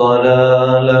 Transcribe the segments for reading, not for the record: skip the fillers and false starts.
ضلالة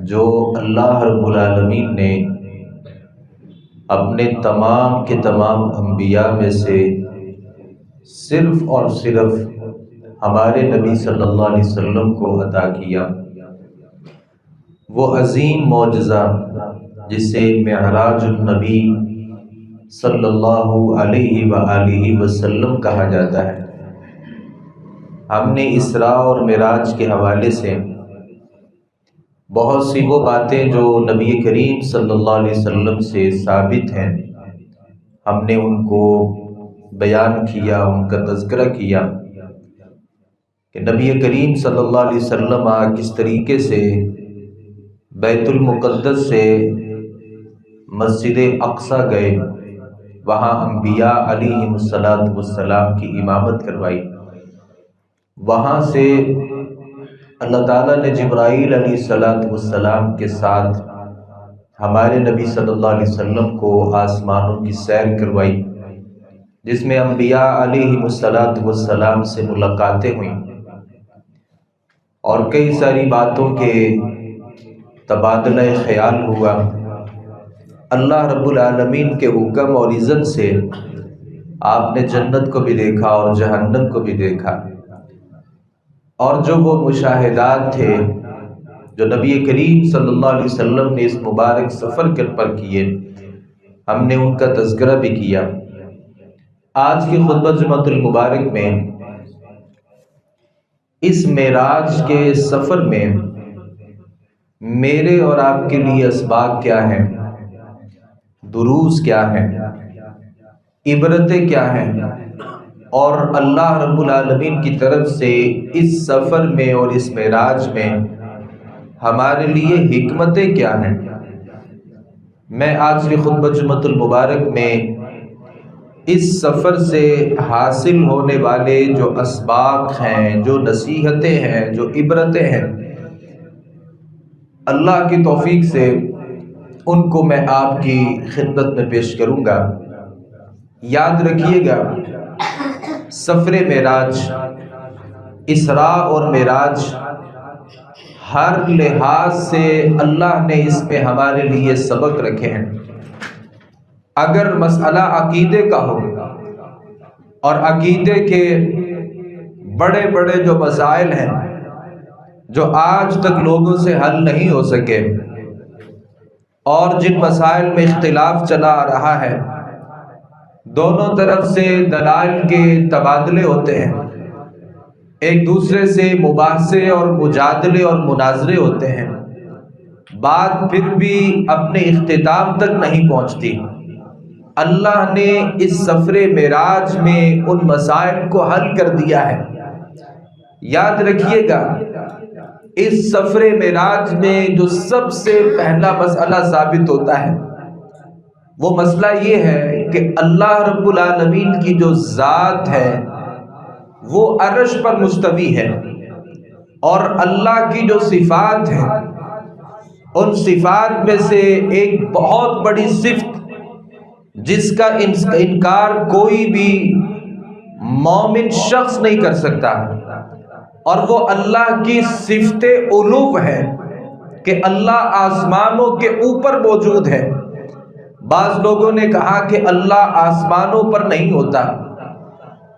جو اللہ رب العالمین نے اپنے تمام کے تمام انبیاء میں سے صرف اور صرف ہمارے نبی صلی اللہ علیہ وسلم کو عطا کیا، وہ عظیم معجزہ جسے معراج النبی صلی اللہ علیہ وآلہ وسلم کہا جاتا ہے۔ ہم نے اسراء اور معراج کے حوالے سے بہت سی وہ باتیں جو نبی کریم صلی اللہ علیہ وسلم سے ثابت ہیں، ہم نے ان کو بیان کیا، ان کا تذکرہ کیا کہ نبی کریم صلی اللہ علیہ وسلم کس طریقے سے بیت المقدس سے مسجد اقصی گئے، وہاں انبیاء علیہم السلام کی امامت کروائی، وہاں سے اللہ تعالیٰ نے جبرائیل علیہ السلام کے ساتھ ہمارے نبی صلی اللہ علیہ وسلم کو آسمانوں کی سیر کروائی، جس میں انبیاء علیہم السلام سے ملاقاتیں ہوئیں اور کئی ساری باتوں کے تبادلہ خیال ہوا۔ اللہ رب العالمین کے حکم اور اذن سے آپ نے جنت کو بھی دیکھا اور جہنم کو بھی دیکھا، اور جو وہ مشاہدات تھے جو نبی کریم صلی اللہ علیہ وسلم نے اس مبارک سفر پر کیے، ہم نے ان کا تذکرہ بھی کیا۔ آج کی خطبہ جمعۃ المبارک میں اس معراج کے سفر میں میرے اور آپ کے لیے اسباق کیا ہیں، دروس کیا ہیں، عبرتیں کیا ہیں، اور اللہ رب العالمین کی طرف سے اس سفر میں اور اس معراج میں ہمارے لیے حکمتیں کیا ہیں، میں آج کی خطبہ جمعۃ المبارک میں اس سفر سے حاصل ہونے والے جو اسباق ہیں، جو نصیحتیں ہیں، جو عبرتیں ہیں، اللہ کی توفیق سے ان کو میں آپ کی خدمت میں پیش کروں گا۔ یاد رکھیے گا، سفر معراج، اسراء اور معراج، ہر لحاظ سے اللہ نے اس میں ہمارے لیے سبق رکھے ہیں۔ اگر مسئلہ عقیدے کا ہو اور عقیدے کے بڑے بڑے جو مسائل ہیں جو آج تک لوگوں سے حل نہیں ہو سکے، اور جن مسائل میں اختلاف چلا آ رہا ہے، دونوں طرف سے دلائل کے تبادلے ہوتے ہیں، ایک دوسرے سے مباحثے اور مجادلے اور مناظرے ہوتے ہیں، بات پھر بھی اپنے اختتام تک نہیں پہنچتی۔ اللہ نے اس سفر معراج میں ان مسائل کو حل کر دیا ہے۔ یاد رکھیے گا، اس سفر معراج میں جو سب سے پہلا مسئلہ ثابت ہوتا ہے، وہ مسئلہ یہ ہے کہ اللہ رب العالمین کی جو ذات ہے وہ عرش پر مستوی ہے، اور اللہ کی جو صفات ہیں، ان صفات میں سے ایک بہت بڑی صفت جس کا انکار کوئی بھی مومن شخص نہیں کر سکتا، اور وہ اللہ کی صفت علو ہے کہ اللہ آسمانوں کے اوپر موجود ہے۔ بعض لوگوں نے کہا کہ اللہ آسمانوں پر نہیں ہوتا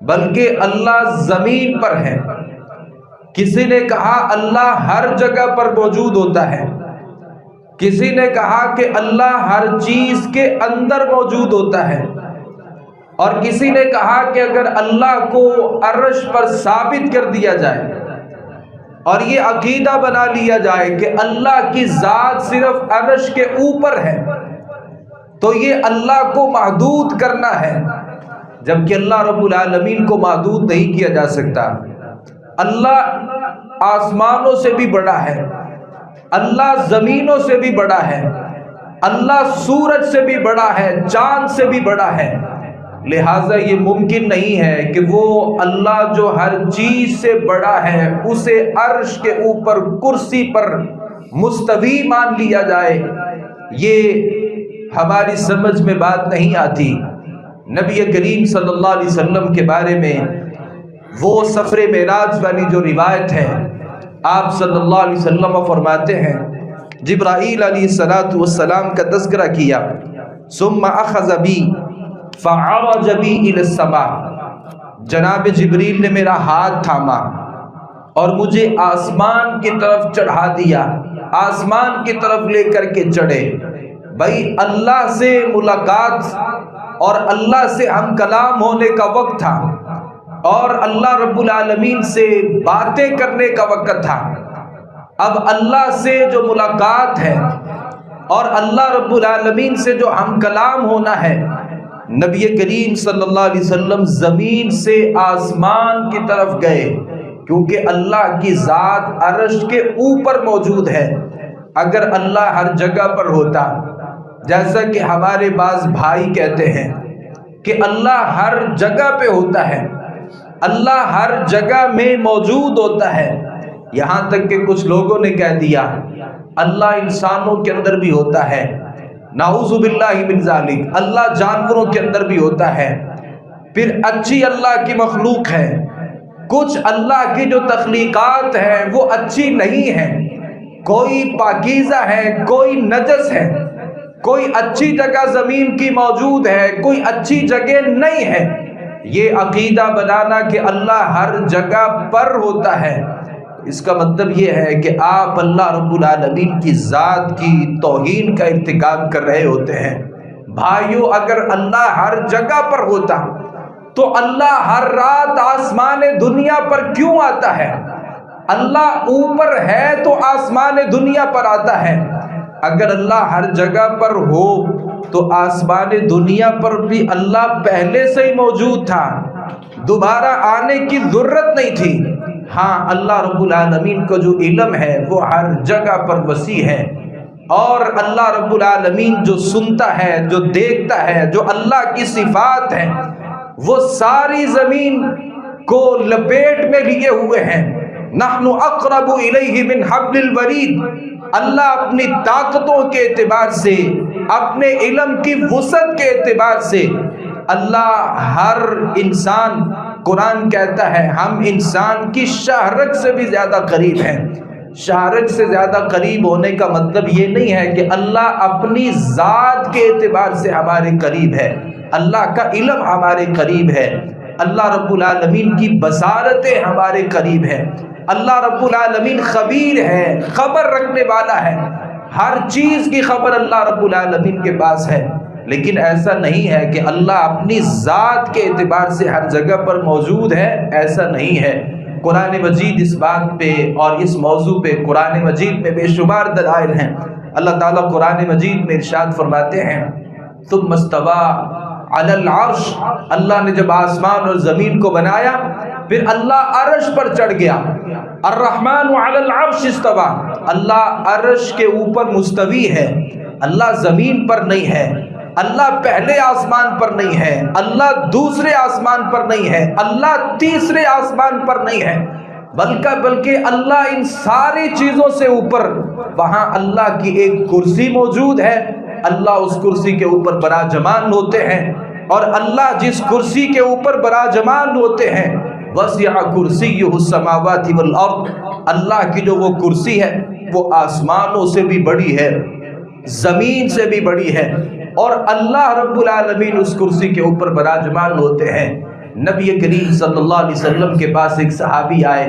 بلکہ اللہ زمین پر ہے، کسی نے کہا اللہ ہر جگہ پر موجود ہوتا ہے، کسی نے کہا کہ اللہ ہر چیز کے اندر موجود ہوتا ہے، اور کسی نے کہا کہ اگر اللہ کو عرش پر ثابت کر دیا جائے اور یہ عقیدہ بنا لیا جائے کہ اللہ کی ذات صرف عرش کے اوپر ہے، تو یہ اللہ کو محدود کرنا ہے، جبکہ اللہ رب العالمین کو محدود نہیں کیا جا سکتا۔ اللہ آسمانوں سے بھی بڑا ہے، اللہ زمینوں سے بھی بڑا ہے، اللہ سورج سے بھی بڑا ہے، چاند سے بھی بڑا ہے، لہٰذا یہ ممکن نہیں ہے کہ وہ اللہ جو ہر چیز سے بڑا ہے اسے عرش کے اوپر کرسی پر مستوی مان لیا جائے۔ یہ ہماری سمجھ میں بات نہیں آتی۔ نبی کریم صلی اللہ علیہ وسلم کے بارے میں وہ سفر معراج والی جو روایت ہے، آپ صلی اللہ علیہ وسلم فرماتے ہیں جبرائیل علیہ السلام کا تذکرہ کیا، ثم اخذ بی فعرج بی الی السماء، جناب جبریل نے میرا ہاتھ تھاما اور مجھے آسمان کی طرف چڑھا دیا، آسمان کی طرف لے کر کے چڑھے۔ بھائی اللہ سے ملاقات اور اللہ سے ہم کلام ہونے کا وقت تھا، اور اللہ رب العالمین سے باتیں کرنے کا وقت تھا۔ اب اللہ سے جو ملاقات ہے اور اللہ رب العالمین سے جو ہم کلام ہونا ہے، نبی کریم صلی اللہ علیہ وسلم زمین سے آسمان کی طرف گئے، کیونکہ اللہ کی ذات عرش کے اوپر موجود ہے۔ اگر اللہ ہر جگہ پر ہوتا، جیسا کہ ہمارے بعض بھائی کہتے ہیں کہ اللہ ہر جگہ پہ ہوتا ہے، اللہ ہر جگہ میں موجود ہوتا ہے، یہاں تک کہ کچھ لوگوں نے کہہ دیا اللہ انسانوں کے اندر بھی ہوتا ہے، نعوذ باللہ من ذالک، اللہ جانوروں کے اندر بھی ہوتا ہے۔ پھر اچھی اللہ کی مخلوق ہے، کچھ اللہ کی جو تخلیقات ہیں وہ اچھی نہیں ہیں، کوئی پاکیزہ ہے، کوئی نجس ہے، کوئی اچھی جگہ زمین کی موجود ہے، کوئی اچھی جگہ نہیں ہے۔ یہ عقیدہ بنانا کہ اللہ ہر جگہ پر ہوتا ہے، اس کا مطلب یہ ہے کہ آپ اللہ رب العالمین کی ذات کی توہین کا ارتکاب کر رہے ہوتے ہیں۔ بھائیو، اگر اللہ ہر جگہ پر ہوتا تو اللہ ہر رات آسمان دنیا پر کیوں آتا ہے؟ اللہ اوپر ہے تو آسمان دنیا پر آتا ہے۔ اگر اللہ ہر جگہ پر ہو تو آسمان دنیا پر بھی اللہ پہلے سے ہی موجود تھا، دوبارہ آنے کی ضرورت نہیں تھی۔ ہاں، اللہ رب العالمین کو جو علم ہے وہ ہر جگہ پر وسیع ہے، اور اللہ رب العالمین جو سنتا ہے، جو دیکھتا ہے، جو اللہ کی صفات ہیں وہ ساری زمین کو لپیٹ میں لیے ہوئے ہیں۔ نحن اقرب الیہ من حبل الورید، اللہ اپنی طاقتوں کے اعتبار سے، اپنے علم کی وسعت کے اعتبار سے، اللہ ہر انسان، قرآن کہتا ہے ہم انسان کی شہرت سے بھی زیادہ قریب ہیں۔ شہرت سے زیادہ قریب ہونے کا مطلب یہ نہیں ہے کہ اللہ اپنی ذات کے اعتبار سے ہمارے قریب ہے، اللہ کا علم ہمارے قریب ہے، اللہ رب العالمین کی بصارتیں ہمارے قریب ہے، اللہ رب العالمین خبیر ہے، خبر رکھنے والا ہے، ہر چیز کی خبر اللہ رب العالمین کے پاس ہے۔ لیکن ایسا نہیں ہے کہ اللہ اپنی ذات کے اعتبار سے ہر جگہ پر موجود ہے، ایسا نہیں ہے۔ قرآن مجید اس بات پہ اور اس موضوع پہ قرآن مجید میں بے شمار دلائل ہیں۔ اللہ تعالیٰ قرآن مجید میں ارشاد فرماتے ہیں ثم استوى علی العرش، اللہ نے جب آسمان اور زمین کو بنایا پھر اللہ عرش پر چڑھ گیا۔ الرحمن علی العرش استوى، اللہ عرش کے اوپر مستوی ہے، اللہ زمین پر نہیں ہے، اللہ پہلے آسمان پر نہیں ہے، اللہ دوسرے آسمان پر نہیں ہے، اللہ تیسرے آسمان پر نہیں ہے، بلکہ اللہ ان ساری چیزوں سے اوپر، وہاں اللہ کی ایک کرسی موجود ہے، اللہ اس کرسی کے اوپر براجمان ہوتے ہیں، اور اللہ جس کرسی کے اوپر براجمان ہوتے ہیں وسع کرسیہ السماوات والارض، اللہ کی جو وہ کرسی ہے وہ آسمانوں سے بھی بڑی ہے، زمین سے بھی بڑی ہے، اور اللہ رب العالمین اس کرسی کے اوپر براجمان ہوتے ہیں۔ نبی کریم صلی اللہ علیہ وسلم کے پاس ایک صحابی آئے،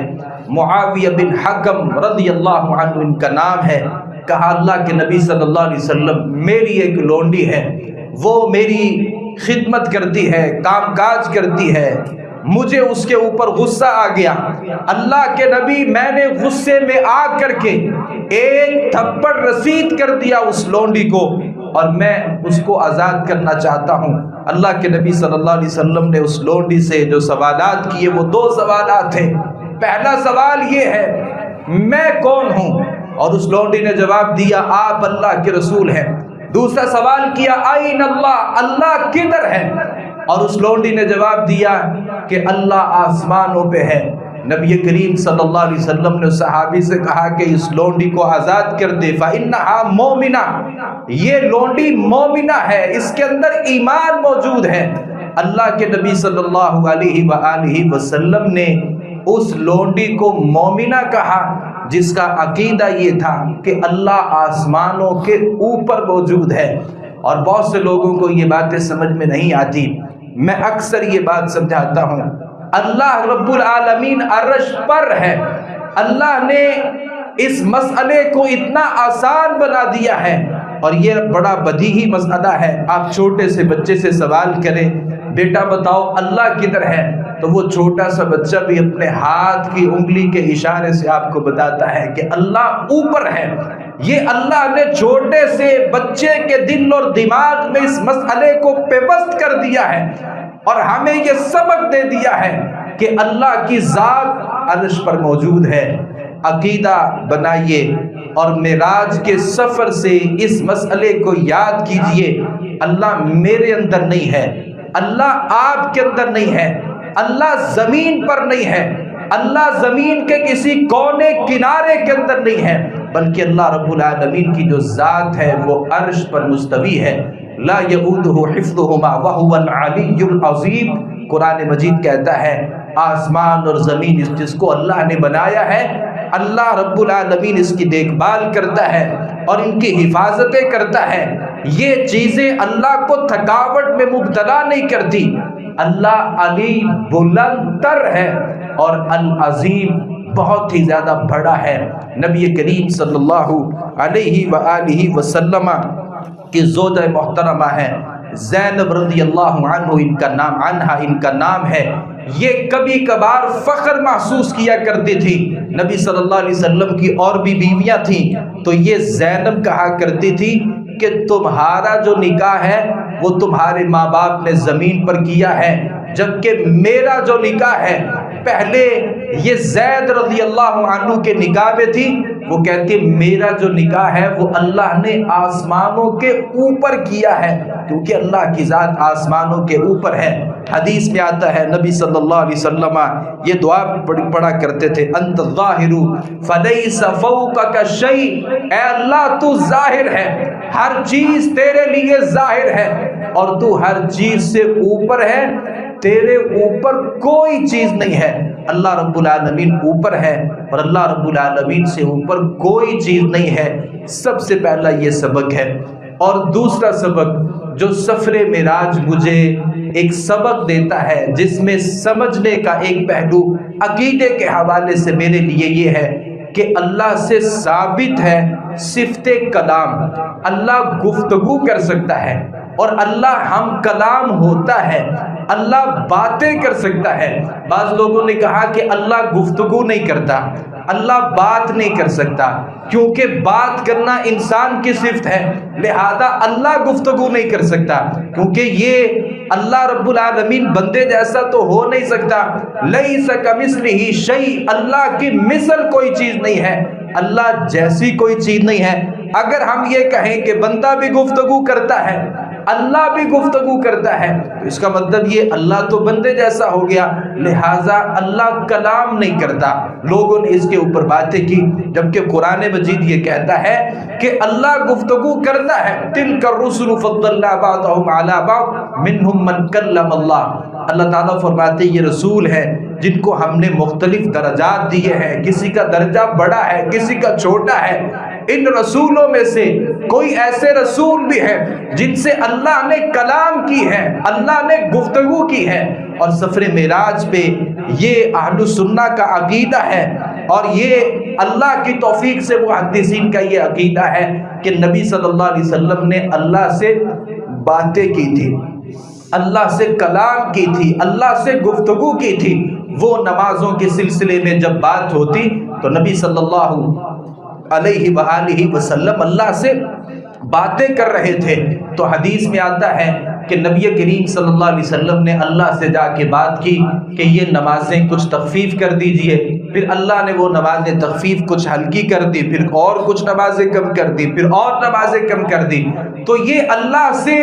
معاویہ بن حکم رضی اللہ عنہ ان کا نام ہے، کہا اللہ کے نبی صلی اللہ علیہ وسلم میری ایک لونڈی ہے، وہ میری خدمت کرتی ہے، کام کاج کرتی ہے، مجھے اس کے اوپر غصہ آ گیا، اللہ کے نبی میں نے غصے میں آ کر کے ایک تھپڑ رسید کر دیا اس لونڈی کو، اور میں اس کو آزاد کرنا چاہتا ہوں۔ اللہ کے نبی صلی اللہ علیہ وسلم نے اس لونڈی سے جو سوالات کیے وہ 2 سوالات تھے۔ پہلا سوال یہ ہے میں کون ہوں، اور اس لونڈی نے جواب دیا آپ اللہ کے رسول ہیں۔ دوسرا سوال کیا آئین اللہ، اللہ کدھر ہے، اور اس لونڈی نے جواب دیا کہ اللہ آسمانوں پہ ہے۔ نبی کریم صلی اللہ علیہ وسلم نے صحابی سے کہا کہ اس لونڈی کو آزاد کر دے، فَإِنَّهَا مُؤْمِنَةٌ، یہ لونڈی مومنہ ہے، اس کے اندر ایمان موجود ہے۔ اللہ کے نبی صلی اللہ علیہ وآلہ وسلم نے اس لونڈی کو مومنہ کہا، جس کا عقیدہ یہ تھا کہ اللہ آسمانوں کے اوپر موجود ہے. اور بہت سے لوگوں کو یہ باتیں سمجھ میں نہیں آتی. میں اکثر یہ بات سمجھاتا ہوں، اللہ رب العالمین عرش پر ہے. اللہ نے اس مسئلے کو اتنا آسان بنا دیا ہے، اور یہ بڑا بدیہی مسئلہ ہے. آپ چھوٹے سے بچے سے سوال کریں، بیٹا بتاؤ اللہ کدھر ہے، تو وہ چھوٹا سا بچہ بھی اپنے ہاتھ کی انگلی کے اشارے سے آپ کو بتاتا ہے کہ اللہ اوپر ہے. یہ اللہ نے چھوٹے سے بچے کے دل اور دماغ میں اس مسئلے کو پیوست کر دیا ہے، اور ہمیں یہ سبق دے دیا ہے کہ اللہ کی ذات عرش پر موجود ہے. عقیدہ بنائیے اور معراج کے سفر سے اس مسئلے کو یاد کیجئے. اللہ میرے اندر نہیں ہے، اللہ آپ کے اندر نہیں ہے، اللہ زمین پر نہیں ہے، اللہ زمین کے کسی کونے کنارے کے اندر نہیں ہے، بلکہ اللہ رب العالمین کی جو ذات ہے وہ عرش پر مستوی ہے. لا یؤودہ حفظہما وہو العلی العظیم. قرآن مجید کہتا ہے آسمان اور زمین جس کو اللہ نے بنایا ہے، اللہ رب العالمین اس کی دیکھ بھال کرتا ہے اور ان کی حفاظتیں کرتا ہے. یہ چیزیں اللہ کو تھکاوٹ میں مبتلا نہیں کرتی. اللہ علی بلند تر ہے اور العظیم بہت ہی زیادہ بڑا ہے. نبی کریم صلی اللہ علیہ وآلہ وسلم کی زوجہ محترمہ ہے زینب رضی اللہ عنہا ان کا نام ہے. یہ کبھی کبھار فخر محسوس کیا کرتی تھی. نبی صلی اللہ علیہ وسلم کی اور بھی بیویاں تھیں تو یہ زینب کہا کرتی تھی کہ تمہارا جو نکاح ہے وہ تمہارے ماں باپ نے زمین پر کیا ہے، جبکہ میرا جو نکاح ہے پہلے یہ زید رضی اللہ عنہ کے نکاح میں تھی، وہ کہتی میرا جو نکاح ہے وہ اللہ نے آسمانوں کے اوپر کیا ہے، کیونکہ اللہ کی ذات آسمانوں کے اوپر ہے. حدیث میں آتا ہے نبی صلی اللہ علیہ وسلم یہ دعا پڑھا کرتے تھے، انت الظاہر فلیس فوقک شیء. اے اللہ تو ظاہر ہے، ہر چیز تیرے لیے ظاہر ہے اور تو ہر چیز سے اوپر ہے، تیرے اوپر کوئی چیز نہیں ہے. اللہ رب العالمین اوپر ہے اور اللہ رب العالمین سے اوپر کوئی چیز نہیں ہے. سب سے پہلا یہ سبق ہے. اور دوسرا سبق جو سفر معراج مجھے ایک سبق دیتا ہے، جس میں سمجھنے کا ایک پہلو عقیدے کے حوالے سے میرے لیے یہ ہے کہ اللہ سے ثابت ہے صفت کلام. اللہ گفتگو کر سکتا ہے اور اللہ ہم کلام ہوتا ہے، اللہ باتیں کر سکتا ہے. بعض لوگوں نے کہا کہ اللہ گفتگو نہیں کرتا، اللہ بات نہیں کر سکتا، کیونکہ بات کرنا انسان کی صفت ہے، لہذا اللہ گفتگو نہیں کر سکتا، کیونکہ یہ اللہ رب العالمین بندے جیسا تو ہو نہیں سکتا. لیس کمثلہ شیء، اللہ کی مثل کوئی چیز نہیں ہے، اللہ جیسی کوئی چیز نہیں ہے. اگر ہم یہ کہیں کہ بندہ بھی گفتگو کرتا ہے، اللہ بھی گفتگو کرتا ہے، تو اس کا مطلب یہ اللہ تو بندے جیسا ہو گیا، لہٰذا اللہ کلام نہیں کرتا. لوگوں نے اس کے اوپر باتیں کی، جبکہ قرآن مجید یہ کہتا ہے کہ اللہ گفتگو کرتا ہے. تلک الرسل فضلنا بعضهم علی بعض منہم من کلم اللہ. اللہ تعالیٰ فرماتے یہ رسول ہیں جن کو ہم نے مختلف درجات دیے ہیں، کسی کا درجہ بڑا ہے کسی کا چھوٹا ہے. ان رسولوں میں سے کوئی ایسے رسول بھی ہیں جن سے اللہ نے کلام کی ہے، اللہ نے گفتگو کی ہے. اور سفر معراج پہ یہ اہل السنہ کا عقیدہ ہے، اور یہ اللہ کی توفیق سے محدثین کا یہ عقیدہ ہے کہ نبی صلی اللہ علیہ وسلم نے اللہ سے باتیں کی تھی، اللہ سے کلام کی تھی، اللہ سے گفتگو کی تھی. وہ نمازوں کے سلسلے میں جب بات ہوتی تو نبی صلی اللہ علیہ وآلہ وسلم اللہ سے باتیں کر رہے تھے. تو حدیث میں آتا ہے کہ نبی کریم صلی اللہ علیہ وسلم نے اللہ سے جا کے بات کی کہ یہ نمازیں کچھ تخفیف کر دیجئے. پھر اللہ نے وہ نمازیں تخفیف کچھ ہلکی کر دی، پھر اور کچھ نمازیں کم کر دی، پھر اور نمازیں کم کر دی. تو یہ اللہ سے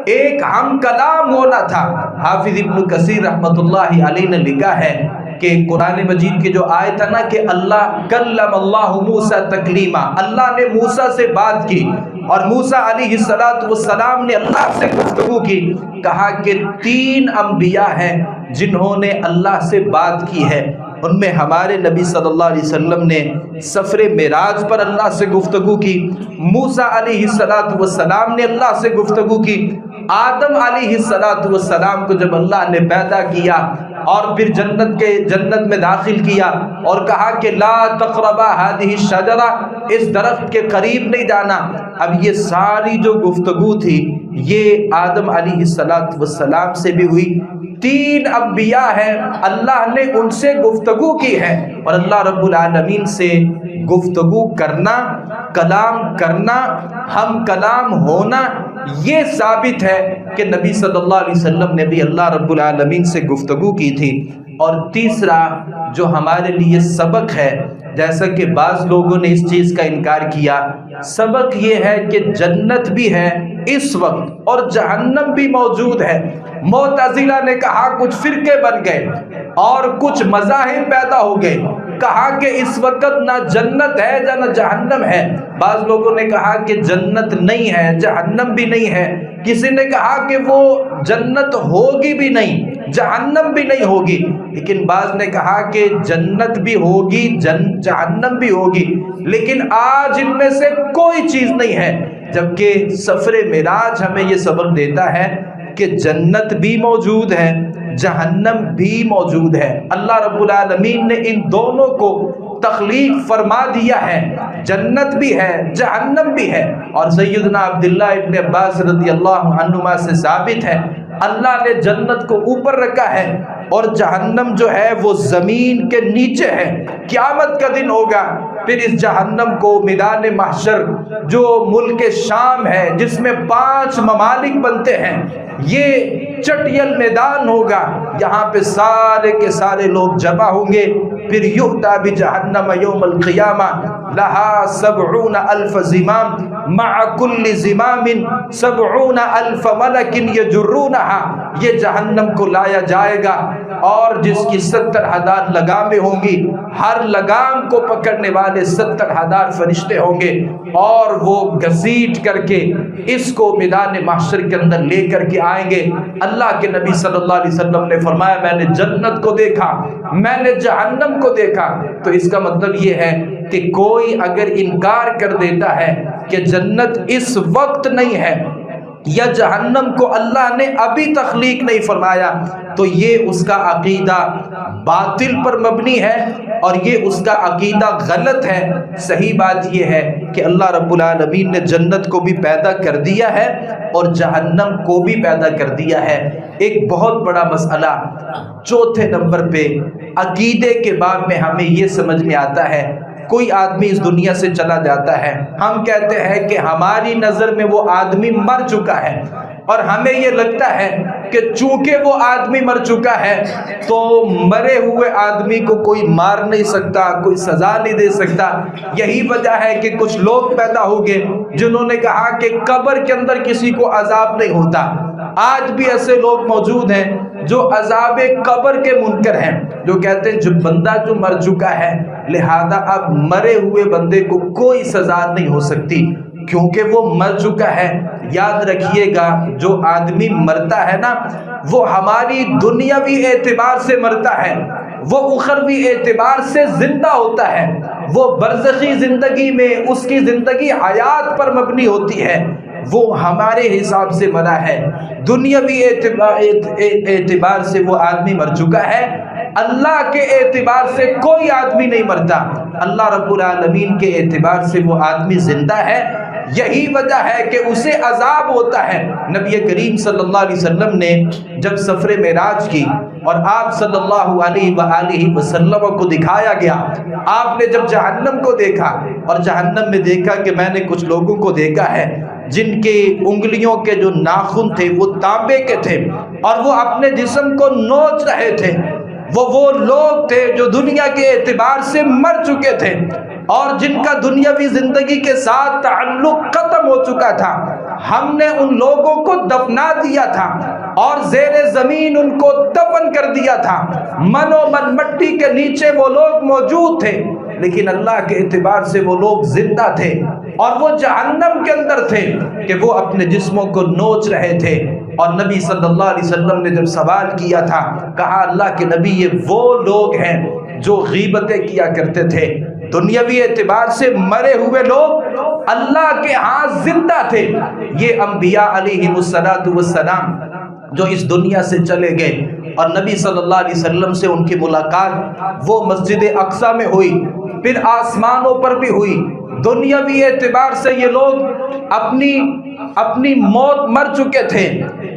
ایک ہم کلام ہونا تھا. حافظ ابن کثیر رحمۃ اللہ علیہ نے لکھا ہے کہ قرآن مجید کی جو آیت ہے نا کہ اللہ کلم اللہ موسیٰ تکلیما، اللہ نے موسیٰ سے بات کی اور موسیٰ علیہ السلام نے اللہ سے گفتگو کی. کہا کہ 3 انبیاء ہیں جنہوں نے اللہ سے بات کی ہے. ان میں ہمارے نبی صلی اللہ علیہ وسلم نے سفر معراج پر اللہ سے گفتگو کی، موسیٰ علیہ السلام نے اللہ سے گفتگو کی، آدم علیہ السلام کو جب اللہ نے پیدا کیا اور پھر جنت میں داخل کیا اور کہا کہ لا تقربا هذه الشجرہ، اس درخت کے قریب نہیں جانا۔ اب یہ ساری جو گفتگو تھی یہ آدم علیہ السلام سے بھی ہوئی، 3 انبیاء ہیں، اللہ نے ان سے گفتگو کی ہے، اور اللہ رب العالمین سے گفتگو کرنا، کلام کرنا، ہم کلام ہونا، یہ ثابت ہے کہ نبی صلی اللہ علیہ وسلم نے بھی اللہ رب العالمین سے گفتگو کی تھی۔ اور تیسرا جو ہمارے لیے سبق ہے، جیسا کہ بعض لوگوں نے اس چیز کا انکار کیا، سبق یہ ہے کہ جنت بھی ہے اس وقت اور جہنم بھی موجود ہے۔ معتزلہ نے کہا کچھ فرقے بن گئے اور کچھ مذاہب پیدا ہو گئے، کہا کہ اس وقت نہ جنت ہے نہ جہنم ہے۔ بعض لوگوں نے کہا کہ جنت نہیں ہے، جہنم بھی نہیں ہے، کسی نے کہا کہ وہ جنت ہوگی بھی نہیں، جہنم بھی نہیں ہوگی، لیکن بعض نے کہا کہ جنت بھی ہوگی، جہنم بھی ہوگی، لیکن آج ان میں سے کوئی چیز نہیں ہے۔ جبکہ سفر معراج ہمیں یہ سبق دیتا ہے کہ جنت بھی موجود ہے، جہنم بھی موجود ہے۔ اللہ رب العالمین نے ان دونوں کو تخلیق فرما دیا ہے، جنت بھی ہے، جہنم بھی ہے۔ اور سیدنا عبداللہ ابن عباس رضی اللہ عنہما سے ثابت ہے اللہ نے جنت کو اوپر رکھا ہے اور جہنم جو ہے وہ زمین کے نیچے ہے۔ قیامت کا دن ہوگا، پھر اس جہنم کو میدان محشر جو ملک شام ہے جس میں 5 ممالک بنتے ہیں، یہ چٹیل میدان ہوگا، یہاں پہ سارے کے سارے لوگ جمع ہوں گے۔ پھر یؤتی بجہنم یوم القیامہ لہا 70,000 زمام مع کل زمام 70,000 ملک یجرونہا، یہ جہنم کو لایا جائے گا اور جس کی 70,000 لگامیں ہوں گی، ہر لگام کو پکڑنے والے 70,000 فرشتے ہوں گے، اور وہ گھسیٹ کر کے اس کو میدان محشر کے اندر لے کر کے آئیں گے۔ اللہ کے نبی صلی اللہ علیہ وسلم نے فرمایا میں نے جنت کو دیکھا، میں نے جہنم کو دیکھا۔ تو اس کا مطلب یہ ہے کہ کوئی اگر انکار کر دیتا ہے کہ جنت اس وقت نہیں ہے یا جہنم کو اللہ نے ابھی تخلیق نہیں فرمایا، تو یہ اس کا عقیدہ باطل پر مبنی ہے اور یہ اس کا عقیدہ غلط ہے۔ صحیح بات یہ ہے کہ اللہ رب العالمین نے جنت کو بھی پیدا کر دیا ہے اور جہنم کو بھی پیدا کر دیا ہے۔ ایک بہت بڑا مسئلہ چوتھے نمبر پہ عقیدے کے باب میں ہمیں یہ سمجھ میں آتا ہے، کوئی آدمی اس دنیا سے چلا جاتا ہے، ہم کہتے ہیں کہ ہماری نظر میں وہ آدمی مر چکا ہے، اور ہمیں یہ لگتا ہے کہ چونکہ وہ آدمی مر چکا ہے تو مرے ہوئے آدمی کو کوئی مار نہیں سکتا، کوئی سزا نہیں دے سکتا۔ یہی وجہ ہے کہ کچھ لوگ پیدا ہو گئے جنہوں نے کہا کہ قبر کے اندر کسی کو عذاب نہیں ہوتا۔ آج بھی ایسے لوگ موجود ہیں جو عذاب قبر کے منکر ہیں، جو کہتے ہیں جو بندہ جو مر چکا ہے لہذا اب مرے ہوئے بندے کو کوئی سزا نہیں ہو سکتی کیونکہ وہ مر چکا ہے۔ یاد رکھیے گا جو آدمی مرتا ہے نا وہ ہماری دنیاوی اعتبار سے مرتا ہے، وہ اخروی اعتبار سے زندہ ہوتا ہے، وہ برزخی زندگی میں اس کی زندگی حیات پر مبنی ہوتی ہے، وہ ہمارے حساب سے مرا ہے۔ دنیاوی اعتبار سے وہ آدمی مر چکا ہے، اللہ کے اعتبار سے کوئی آدمی نہیں مرتا، اللہ رب العالمین کے اعتبار سے وہ آدمی زندہ ہے۔ یہی وجہ ہے کہ اسے عذاب ہوتا ہے۔ نبی کریم صلی اللہ علیہ وسلم نے جب سفر معراج کی اور آپ صلی اللہ علیہ وآلہ وسلم کو دکھایا گیا، آپ نے جب جہنم کو دیکھا اور جہنم میں دیکھا کہ میں نے کچھ لوگوں کو دیکھا ہے جن کے انگلیوں کے جو ناخن تھے وہ تانبے کے تھے اور وہ اپنے جسم کو نوچ رہے تھے، وہ لوگ تھے جو دنیا کے اعتبار سے مر چکے تھے اور جن کا دنیاوی زندگی کے ساتھ تعلق ختم ہو چکا تھا۔ ہم نے ان لوگوں کو دفنا دیا تھا اور زیر زمین ان کو دفن کر دیا تھا، من و من مٹی کے نیچے وہ لوگ موجود تھے، لیکن اللہ کے اعتبار سے وہ لوگ زندہ تھے اور وہ جہنم کے اندر تھے کہ وہ اپنے جسموں کو نوچ رہے تھے۔ اور نبی صلی اللہ علیہ وسلم نے جب سوال کیا تھا، کہا اللہ کے نبی یہ وہ لوگ ہیں جو غیبتیں کیا کرتے تھے، دنیاوی اعتبار سے مرے ہوئے لوگ اللہ کے ہاں زندہ تھے۔ یہ انبیاء علیہ السلام جو اس دنیا سے چلے گئے اور نبی صلی اللہ علیہ وسلم سے ان کی ملاقات وہ مسجد اقصی میں ہوئی، پھر آسمانوں پر بھی ہوئی۔ دنیاوی اعتبار سے یہ لوگ اپنی موت مر چکے تھے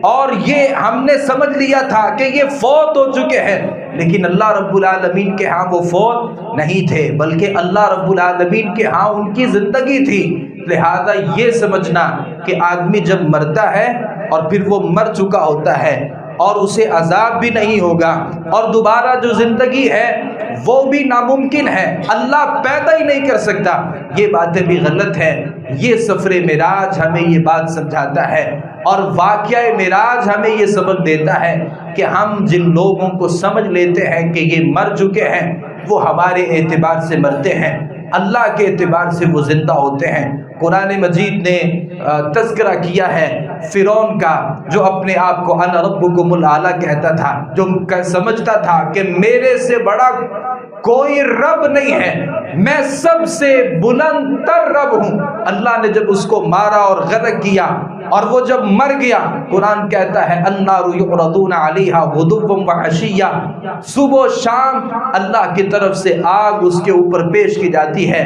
اور یہ ہم نے سمجھ لیا تھا کہ یہ فوت ہو چکے ہیں، لیکن اللہ رب العالمین کے ہاں وہ فوت نہیں تھے، بلکہ اللہ رب العالمین کے ہاں ان کی زندگی تھی۔ لہذا یہ سمجھنا کہ آدمی جب مرتا ہے اور پھر وہ مر چکا ہوتا ہے اور اسے عذاب بھی نہیں ہوگا اور دوبارہ جو زندگی ہے وہ بھی ناممکن ہے، اللہ پیدا ہی نہیں کر سکتا، یہ باتیں بھی غلط ہیں۔ یہ سفر معراج ہمیں یہ بات سمجھاتا ہے اور واقعہ معراج ہمیں یہ سبق دیتا ہے کہ ہم جن لوگوں کو سمجھ لیتے ہیں کہ یہ مر چکے ہیں وہ ہمارے اعتبار سے مرتے ہیں، اللہ کے اعتبار سے وہ زندہ ہوتے ہیں۔ قرآن مجید نے تذکرہ کیا ہے فرعون کا، جو اپنے آپ کو انا ربکم الاعلی کہتا تھا، جو سمجھتا تھا کہ میرے سے بڑا کوئی رب نہیں ہے، میں سب سے بلند تر رب ہوں۔ اللہ نے جب اس کو مارا اور غرق کیا اور وہ جب مر گیا، قرآن کہتا ہے النار یعرضون علیہا غدوا وعشیا، صبح و شام اللہ کی طرف سے آگ اس کے اوپر پیش کی جاتی ہے۔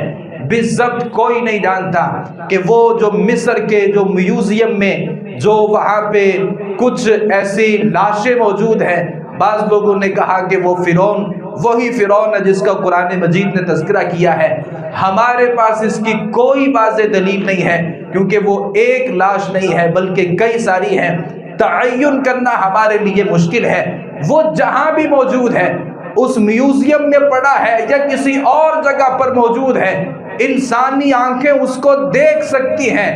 بالضبط کوئی نہیں جانتا کہ وہ جو مصر کے جو میوزیم میں جو وہاں پہ کچھ ایسی لاشیں موجود ہیں، بعض لوگوں نے کہا کہ وہ فرعون وہی فرعون ہے جس کا قرآن مجید نے تذکرہ کیا ہے۔ ہمارے پاس اس کی کوئی واضح دلیل نہیں ہے، کیونکہ وہ ایک لاش نہیں ہے بلکہ کئی ساری ہیں، تعین کرنا ہمارے لیے مشکل ہے۔ وہ جہاں بھی موجود ہے، اس میوزیم میں پڑا ہے یا کسی اور جگہ پر موجود ہے، انسانی آنکھیں اس کو دیکھ سکتی ہیں،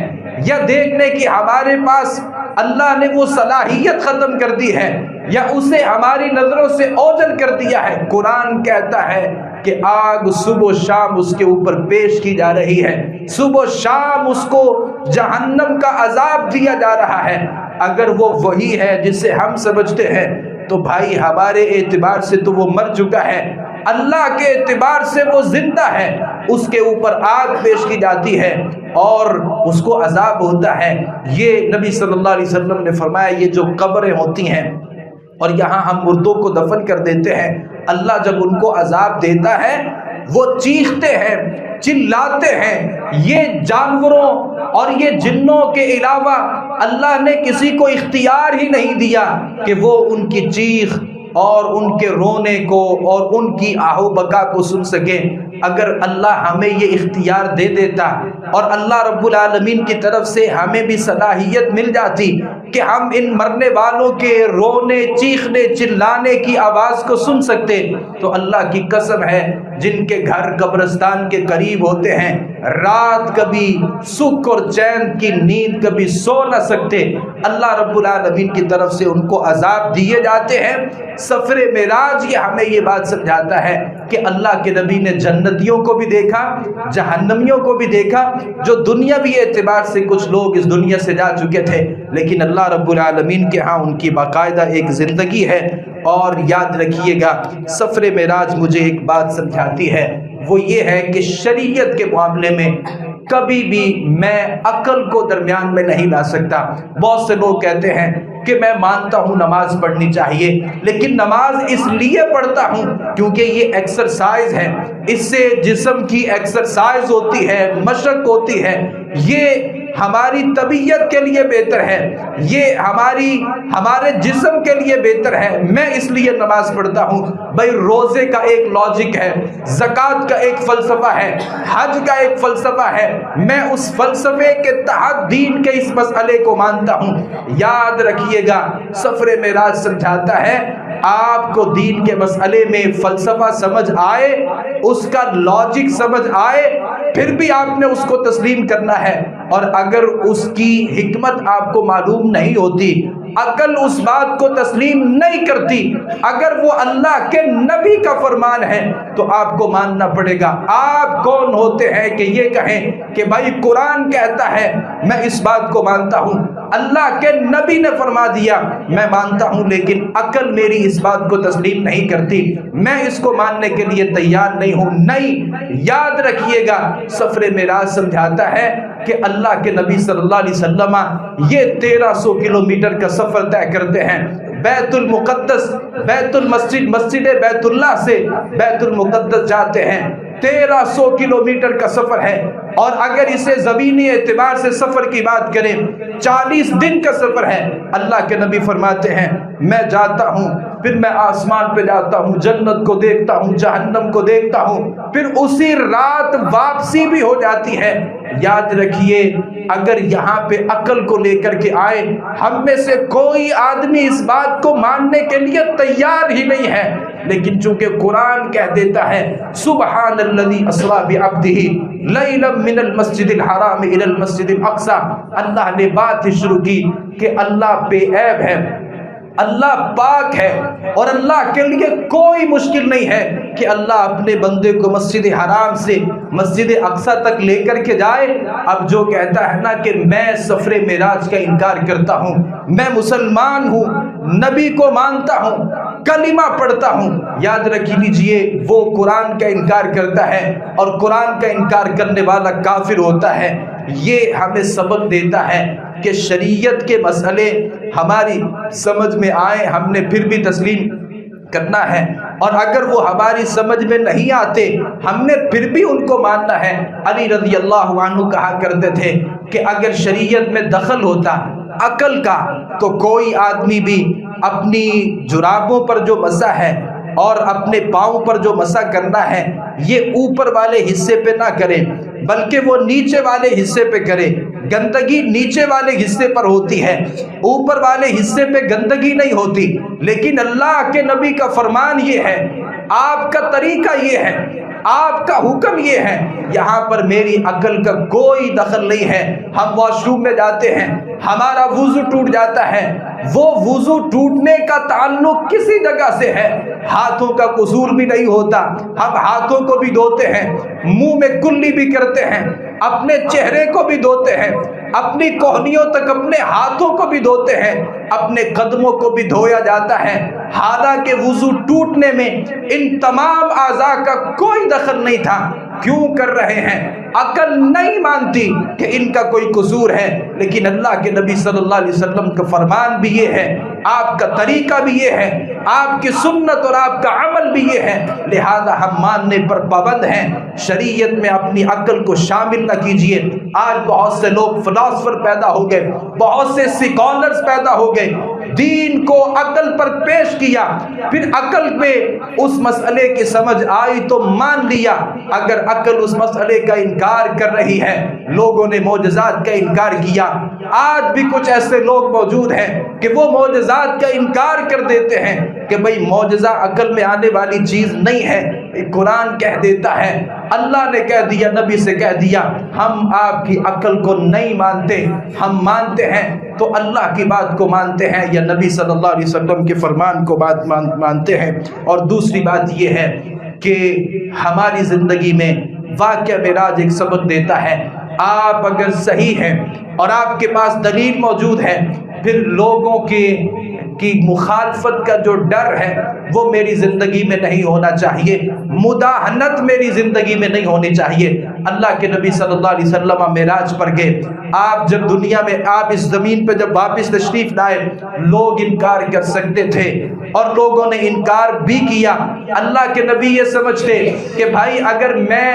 یا دیکھنے کی ہمارے پاس اللہ نے وہ صلاحیت ختم کر دی ہے یا اسے ہماری نظروں سے اوجھل کر دیا ہے۔ قرآن کہتا ہے کہ آگ صبح و شام اس کے اوپر پیش کی جا رہی ہے، صبح و شام اس کو جہنم کا عذاب دیا جا رہا ہے۔ اگر وہ وہی ہے جسے ہم سمجھتے ہیں تو بھائی ہمارے اعتبار سے تو وہ مر چکا ہے، اللہ کے اعتبار سے وہ زندہ ہے، اس کے اوپر آگ پیش کی جاتی ہے اور اس کو عذاب ہوتا ہے۔ یہ نبی صلی اللہ علیہ وسلم نے فرمایا یہ جو قبریں ہوتی ہیں اور یہاں ہم مردوں کو دفن کر دیتے ہیں، اللہ جب ان کو عذاب دیتا ہے وہ چیختے ہیں، چلاتے ہیں۔ یہ جانوروں اور یہ جنوں کے علاوہ اللہ نے کسی کو اختیار ہی نہیں دیا کہ وہ ان کی چیخ اور ان کے رونے کو اور ان کی آہو بکا کو سن سکیں۔ اگر اللہ ہمیں یہ اختیار دے دیتا اور اللہ رب العالمین کی طرف سے ہمیں بھی صلاحیت مل جاتی کہ ہم ان مرنے والوں کے رونے، چیخنے، چلانے کی آواز کو سن سکتے، تو اللہ کی قسم ہے جن کے گھر قبرستان کے قریب ہوتے ہیں، رات کبھی سکھ اور چین کی نیند کبھی سو نہ سکتے، اللہ رب العالمین کی طرف سے ان کو عذاب دیے جاتے ہیں۔ سفر معراج یہ ہمیں یہ بات سمجھاتا ہے کہ اللہ کے نبی نے جنتیوں کو بھی دیکھا، جہنمیوں کو بھی دیکھا، جو دنیاوی اعتبار سے کچھ لوگ اس دنیا سے جا چکے تھے، لیکن اللہ رب العالمین کے ہاں ان کی باقاعدہ ایک زندگی ہے۔ اور یاد رکھیے گا سفر معراج مجھے ایک بات سمجھاتی ہے، وہ یہ ہے کہ شریعت کے معاملے میں کبھی بھی میں عقل کو درمیان میں نہیں لا سکتا۔ بہت سے لوگ کہتے ہیں کہ میں مانتا ہوں نماز پڑھنی چاہیے، لیکن نماز اس لیے پڑھتا ہوں کیونکہ یہ ایکسرسائز ہے، اس سے جسم کی ایکسرسائز ہوتی ہے، مشق ہوتی ہے، یہ ہماری طبیعت کے لیے بہتر ہے، یہ ہمارے جسم کے لیے بہتر ہے، میں اس لیے نماز پڑھتا ہوں۔ بھائی روزے کا ایک لاجک ہے، زکوٰۃ کا ایک فلسفہ ہے، حج کا ایک فلسفہ ہے، میں اس فلسفے کے تحت دین کے اس مسئلے کو مانتا ہوں۔ یاد رکھیے گا سفر معراج سمجھاتا ہے آپ کو دین کے مسئلے میں فلسفہ سمجھ آئے، اس کا لاجک سمجھ آئے، پھر بھی آپ نے اس کو تسلیم کرنا ہے، اور اگر اس کی حکمت آپ کو معلوم نہیں ہوتی، عقل اس بات کو تسلیم نہیں کرتی۔ اگر وہ اللہ کے نبی کا فرمان ہے تو آپ کو ماننا پڑے گا۔ آپ کون ہوتے ہیں کہ یہ کہیں کہ بھائی قرآن کہتا ہے میں اس بات کو مانتا ہوں، اللہ کے نبی نے فرما دیا میں مانتا ہوں، لیکن عقل میری اس بات کو تسلیم نہیں کرتی، میں اس کو ماننے کے لیے تیار نہیں ہوں۔ نہیں، یاد رکھیے گا سفر معراج سمجھاتا ہے کہ اللہ کے نبی صلی اللہ علیہ وسلم یہ 1300 کلومیٹر کا سفر طے کرتے ہیں۔ بیت المقدس، بیت المسجد، مسجد بیت اللہ سے بیت المقدس جاتے ہیں، 1300 کلومیٹر کا سفر ہے، اور اگر اسے زمینی اعتبار سے سفر کی بات کریں 40 دن کا سفر ہے۔ اللہ کے نبی فرماتے ہیں میں جاتا ہوں، پھر میں آسمان پہ جاتا ہوں، جنت کو دیکھتا ہوں، جہنم کو دیکھتا ہوں، پھر اسی رات واپسی بھی ہو جاتی ہے۔ یاد رکھیے اگر یہاں پہ عقل کو لے کر کے آئے، ہم میں سے کوئی آدمی اس بات کو ماننے کے لیے تیار ہی نہیں ہے، لیکن چونکہ قرآن کہہ دیتا ہے سبحان الذی اسریٰ بعبدہ لیلا من المسجد الحرام الی المسجد الاقصی، اللہ نے بات ہی شروع کی کہ اللہ بے عیب ہے، اللہ پاک ہے، اور اللہ کے لیے کوئی مشکل نہیں ہے کہ اللہ اپنے بندے کو مسجد حرام سے مسجد اقصی تک لے کر کے جائے۔ اب جو کہتا ہے نا کہ میں سفر معراج کا انکار کرتا ہوں، میں مسلمان ہوں، نبی کو مانتا ہوں، کلمہ پڑھتا ہوں، یاد رکھ لیجئے وہ قرآن کا انکار کرتا ہے، اور قرآن کا انکار کرنے والا کافر ہوتا ہے۔ یہ ہمیں سبق دیتا ہے کہ شریعت کے مسئلے ہماری سمجھ میں آئے ہم نے پھر بھی تسلیم کرنا ہے، اور اگر وہ ہماری سمجھ میں نہیں آتے ہم نے پھر بھی ان کو ماننا ہے۔ علی رضی اللہ عنہ کہا کرتے تھے کہ اگر شریعت میں دخل ہوتا عقل کا تو کوئی آدمی بھی اپنی جرابوں پر جو مسح ہے اور اپنے پاؤں پر جو مسح کرنا ہے یہ اوپر والے حصے پہ نہ کرے بلکہ وہ نیچے والے حصے پہ کرے۔ گندگی نیچے والے حصے پر ہوتی ہے، اوپر والے حصے پہ گندگی نہیں ہوتی، لیکن اللہ کے نبی کا فرمان یہ ہے، آپ کا طریقہ یہ ہے، آپ کا حکم یہ ہے، یہاں پر میری عقل کا کوئی دخل نہیں ہے۔ ہم واش روم میں جاتے ہیں، ہمارا وضو ٹوٹ جاتا ہے، وہ وضو ٹوٹنے کا تعلق کسی جگہ سے ہے، ہاتھوں کا قصور بھی نہیں ہوتا، ہم ہاتھوں کو بھی دھوتے ہیں، منہ میں کلی بھی کرتے ہیں، اپنے چہرے کو بھی دھوتے ہیں، اپنی کوہنیوں تک اپنے ہاتھوں کو بھی دھوتے ہیں، اپنے قدموں کو بھی دھویا جاتا ہے، حالانکہ وضو ٹوٹنے میں ان تمام اعضاء کا کوئی دخل نہیں تھا۔ کیوں کر رہے ہیں؟ عقل نہیں مانتی کہ ان کا کوئی قصور ہے، لیکن اللہ کے نبی صلی اللہ علیہ وسلم کا فرمان بھی یہ ہے، آپ کا طریقہ بھی یہ ہے، آپ کی سنت اور آپ کا عمل بھی یہ ہے، لہذا ہم ماننے پر پابند ہیں۔ شریعت میں اپنی عقل کو شامل نہ کیجئے۔ آج بہت سے لوگ فلاسفر پیدا ہو گئے، بہت سے سکالرز پیدا ہو گئے، دین کو عقل پر پیش کیا، پھر عقل پہ اس مسئلے کی سمجھ آئی تو مان لیا، اگر عقل اس مسئلے کا انکار کر رہی ہے۔ لوگوں نے معجزات کا انکار کیا، آج بھی کچھ ایسے لوگ موجود ہیں کہ وہ معجزات کا انکار کر دیتے ہیں کہ بھئی معجزہ عقل میں آنے والی چیز نہیں ہے، قرآن کہہ دیتا ہے، اللہ نے کہہ دیا، نبی سے کہہ دیا، ہم آپ کی عقل کو نہیں مانتے، ہم مانتے ہیں تو اللہ کی بات کو مانتے ہیں یا نبی صلی اللہ علیہ وسلم کے فرمان کو بات مانتے ہیں۔ اور دوسری بات یہ ہے کہ ہماری زندگی میں واقعہ معراج ایک سبق دیتا ہے، آپ اگر صحیح ہیں اور آپ کے پاس دلیل موجود ہے، پھر لوگوں کی مخالفت کا جو ڈر ہے وہ میری زندگی میں نہیں ہونا چاہیے، مداہنت میری زندگی میں نہیں ہونی چاہیے۔ اللہ کے نبی صلی اللہ علیہ وسلم معراج پر گئے، آپ جب دنیا میں آپ اس زمین پہ جب واپس تشریف لائے، لوگ انکار کر سکتے تھے اور لوگوں نے انکار بھی کیا۔ اللہ کے نبی یہ سمجھتے کہ بھائی اگر میں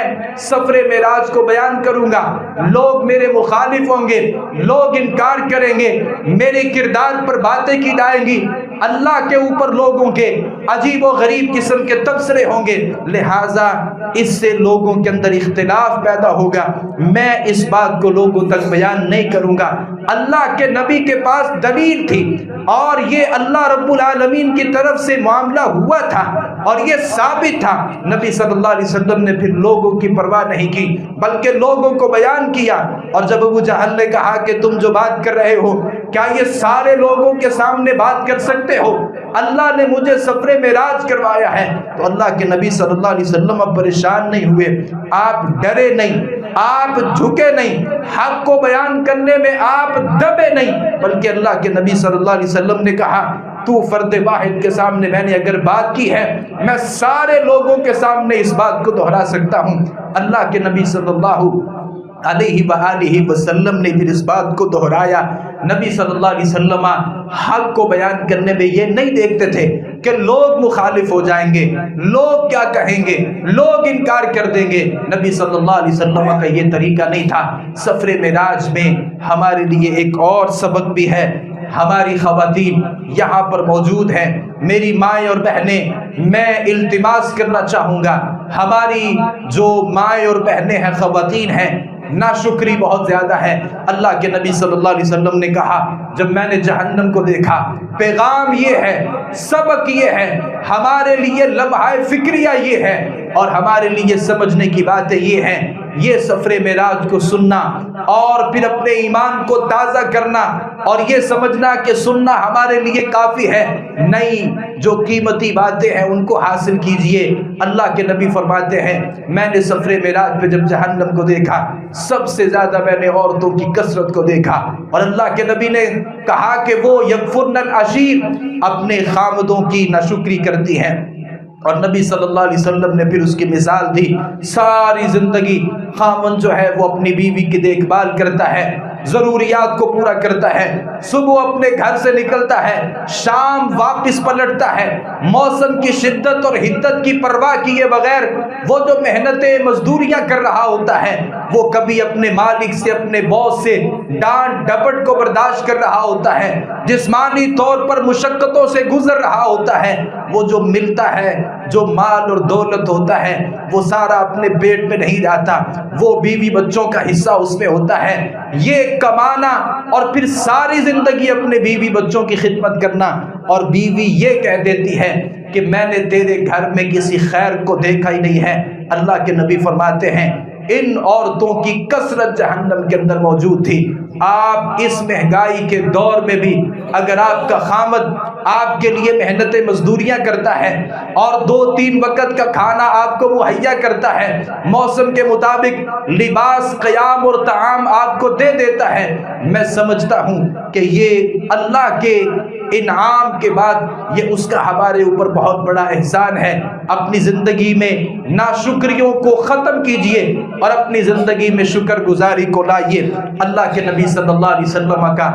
سفر معراج کو بیان کروں گا لوگ میرے مخالف ہوں گے، لوگ انکار کریں گے، میرے کردار پر باتیں کی جائیں گی، اللہ کے اوپر لوگوں کے عجیب و غریب قسم کے تبصرے ہوں گے، لہٰذا اس سے لوگوں کے اندر اختلاف پیدا ہوگا، میں اس بات کو لوگوں تک بیان نہیں کروں گا۔ اللہ کے نبی کے پاس دلیل تھی اور یہ اللہ رب العالمین کی طرف سے معاملہ ہوا تھا، اور یہ ثابت تھا۔ نبی صلی اللہ علیہ وسلم نے پھر لوگوں کی پرواہ نہیں کی بلکہ لوگوں کو بیان کیا۔ اور جب ابو جہل نے کہا کہ تم جو بات کر رہے ہو کیا یہ سارے لوگوں کے سامنے بات کر سکتے ہو؟ اللہ نے مجھے سفر معراج کروایا ہے۔ تو اللہ کے نبی صلی اللہ علیہ وسلم اب پریشان نہیں ہوئے، آپ ڈرے نہیں، آپ جھکے نہیں، حق کو بیان کرنے میں آپ دبے نہیں، بلکہ اللہ کے نبی صلی اللہ علیہ وسلم نے کہا تو فرد واحد کے سامنے میں نے اگر بات کی ہے میں سارے لوگوں کے سامنے اس بات کو دہرا سکتا ہوں۔ اللہ کے نبی صلی اللہ علیہ وآلہ وسلم نے پھر اس بات کو دہرایا۔ نبی صلی اللہ علیہ وسلم حق کو بیان کرنے میں یہ نہیں دیکھتے تھے کہ لوگ مخالف ہو جائیں گے، لوگ کیا کہیں گے، لوگ انکار کر دیں گے۔ نبی صلی اللہ علیہ وسلم کا یہ طریقہ نہیں تھا۔ سفر معراج میں ہمارے لیے ایک اور سبق بھی ہے۔ ہماری خواتین یہاں پر موجود ہیں، میری مائیں اور بہنیں، میں التماس کرنا چاہوں گا، ہماری جو مائیں اور بہنیں ہیں، خواتین ہیں، ناشکری بہت زیادہ ہے۔ اللہ کے نبی صلی اللہ علیہ وسلم نے کہا جب میں نے جہنم کو دیکھا، پیغام یہ ہے، سبق یہ ہے، ہمارے لیے لمحہ فکریہ یہ ہے اور ہمارے لیے سمجھنے کی باتیں یہ ہیں۔ یہ سفر معراج کو سننا اور پھر اپنے ایمان کو تازہ کرنا اور یہ سمجھنا کہ سننا ہمارے لیے کافی ہے نہیں، جو قیمتی باتیں ہیں ان کو حاصل کیجئے۔ اللہ کے نبی فرماتے ہیں میں نے سفر معراج پہ جب جہنم کو دیکھا سب سے زیادہ میں نے عورتوں کی کثرت کو دیکھا، اور اللہ کے نبی نے کہا کہ وہ یکفرن العشیر، اپنے خامدوں کی ناشکری کرتی ہیں۔ اور نبی صلی اللہ علیہ وسلم نے پھر اس کی مثال دی، ساری زندگی خامن جو ہے وہ اپنی بیوی کی دیکھ بھال کرتا ہے، ضروریات کو پورا کرتا ہے، صبح اپنے گھر سے نکلتا ہے، شام واپس پلٹتا ہے، موسم کی شدت اور حدت کی پرواہ کیے بغیر وہ جو محنتیں مزدوریاں کر رہا ہوتا ہے، وہ کبھی اپنے مالک سے، اپنے باس سے ڈانٹ ڈپٹ کو برداشت کر رہا ہوتا ہے، جسمانی طور پر مشقتوں سے گزر رہا ہوتا ہے، وہ جو ملتا ہے، جو مال اور دولت ہوتا ہے وہ سارا اپنے پیٹ میں نہیں جاتا، وہ بیوی بچوں کا حصہ اس میں ہوتا ہے۔ یہ کمانا اور پھر ساری زندگی اپنے بیوی بچوں کی خدمت کرنا، اور بیوی یہ کہہ دیتی ہے کہ میں نے تیرے گھر میں کسی خیر کو دیکھا ہی نہیں ہے۔ اللہ کے نبی فرماتے ہیں ان عورتوں کی کثرت جہنم کے اندر موجود تھی۔ آپ اس مہنگائی کے دور میں بھی اگر آپ کا خامد آپ کے لیے محنت مزدوریاں کرتا ہے اور 2-3 وقت کا کھانا آپ کو مہیا کرتا ہے، موسم کے مطابق لباس، قیام اور طعام آپ کو دے دیتا ہے، میں سمجھتا ہوں کہ یہ اللہ کے انعام کے بعد یہ اس کا ہمارے اوپر بہت بڑا احسان ہے۔ اپنی زندگی میں ناشکریوں کو ختم کیجئے اور اپنی زندگی میں شکر گزاری کو لائیے۔ اللہ کے نبی صلی اللہ علیہ وسلم کا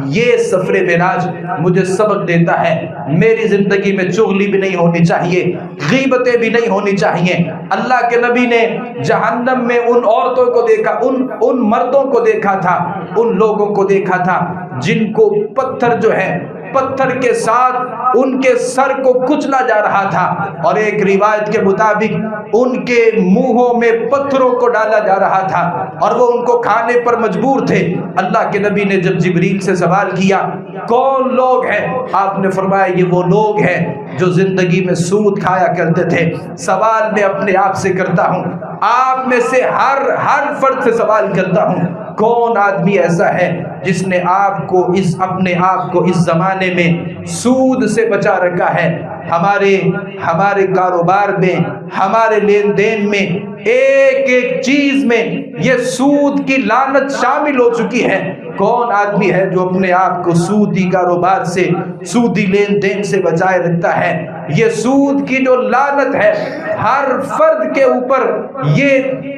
یہ سفر معراج مجھے سبق دیتا ہے، میری زندگی میں چغلی بھی نہیں ہونی چاہیے، غیبتیں بھی نہیں ہونی چاہیے۔ اللہ کے نبی نے جہنم میں ان عورتوں کو دیکھا، ان مردوں کو دیکھا تھا، ان لوگوں کو دیکھا تھا جن کو پتھر جو ہے، پتھر کے ساتھ ان کے سر کو کچلا جا رہا تھا، اور ایک روایت کے مطابق ان کے منہوں میں پتھروں کو ڈالا جا رہا تھا اور وہ ان کو کھانے پر مجبور تھے۔ اللہ کے نبی نے جب جبریل سے سوال کیا کون لوگ ہیں، آپ نے فرمایا یہ وہ لوگ ہیں جو زندگی میں سود کھایا کرتے تھے۔ سوال میں اپنے آپ سے کرتا ہوں، آپ میں سے ہر فرد سے سوال کرتا ہوں، کون آدمی ایسا ہے جس نے اپنے آپ کو اس زمانے میں سود سے بچا رکھا ہے؟ ہمارے کاروبار میں، ہمارے لین دین میں، ایک ایک چیز میں یہ سود کی لعنت شامل ہو چکی ہے۔ کون آدمی ہے جو اپنے آپ کو سودی کاروبار سے، سودی لین دین سے بچائے رکھتا ہے؟ یہ سود کی جو لعنت ہے ہر فرد کے اوپر یہ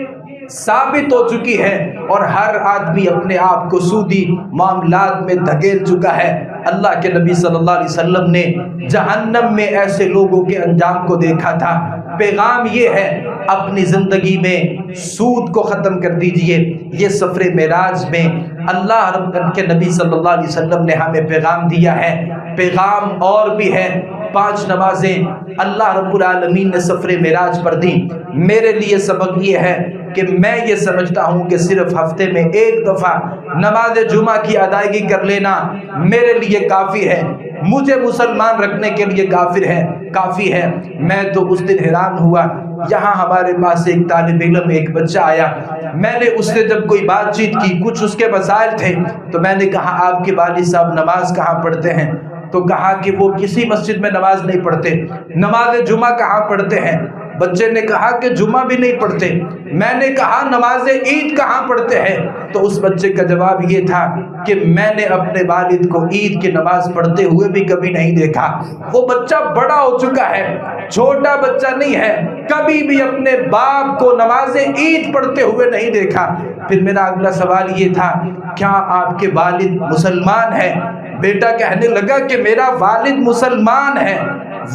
ثابت ہو چکی ہے، اور ہر آدمی اپنے آپ کو سودی معاملات میں دھکیل چکا ہے۔ اللہ کے نبی صلی اللہ علیہ وسلم نے جہنم میں ایسے لوگوں کے انجام کو دیکھا تھا۔ پیغام یہ ہے اپنی زندگی میں سود کو ختم کر دیجئے۔ یہ سفر معراج میں اللہ رب کے نبی صلی اللہ علیہ وسلم نے ہمیں پیغام دیا ہے۔ پیغام اور بھی ہے، 5 نمازیں اللہ رب العالمین نے سفر معراج پر دی۔ میرے لیے سبق یہ ہے کہ میں یہ سمجھتا ہوں کہ صرف ہفتے میں ایک دفعہ نماز جمعہ کی ادائیگی کر لینا میرے لیے کافی ہے، مجھے مسلمان رکھنے کے لیے کافی ہے۔ میں تو اس دن حیران ہوا، یہاں ہمارے پاس ایک طالب علم، ایک بچہ آیا، میں نے اس سے جب کوئی بات چیت کی، کچھ اس کے مسائل تھے، تو میں نے کہا آپ کے والد صاحب نماز کہاں پڑھتے ہیں؟ تو کہا کہ وہ کسی مسجد میں نماز نہیں پڑھتے۔ نماز جمعہ کہاں پڑھتے ہیں؟ بچے نے کہا کہ جمعہ بھی نہیں پڑھتے۔ میں نے کہا نماز عید کہاں پڑھتے ہیں؟ تو اس بچے کا جواب یہ تھا کہ میں نے اپنے والد کو عید کی نماز پڑھتے ہوئے بھی کبھی نہیں دیکھا۔ وہ بچہ بڑا ہو چکا ہے، چھوٹا بچہ نہیں ہے، کبھی بھی اپنے باپ کو نماز عید پڑھتے ہوئے نہیں دیکھا۔ پھر میرا اگلا سوال یہ تھا، کیا آپ کے والد مسلمان ہیں؟ بیٹا کہنے لگا کہ میرا والد مسلمان ہے،